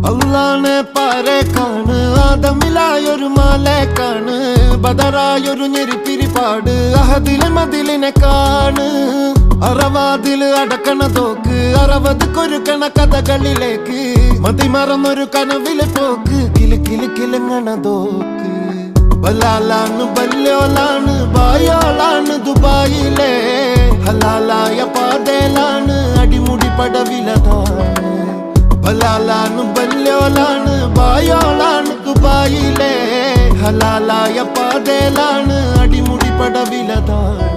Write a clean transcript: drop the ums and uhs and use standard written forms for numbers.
അള്ളാനെ പാരേക്കാണ് ആദമിലായൊരു മാലേക്കാണ് ബദറായൊരു ഞെരിപ്പിരിപ്പാട് അഹദിലെ മതിലിനെ കാണ് അറവാതില് അടക്കണ തോക്ക് 60 കൊരുക്കണ കഥകളിലേക്ക് മതിമറന്നൊരു കനവിലെ പോക്ക് കിലി കിലി കിലങ്ങണ തോക്ക് ബലാലാണ് ബല്യോലാണ് ബായോളാണ് ദുബായിലെ ഹലാലായ പാതയിലാണ് അടിമുടി പടവിലതാണ് ബലാലാണ് ബല്യോലാണ് ബായോളാണ് ദുബായിലെ ഹലാലായ പാതയിലാണ് അടിമുടി പടവിലതാണ്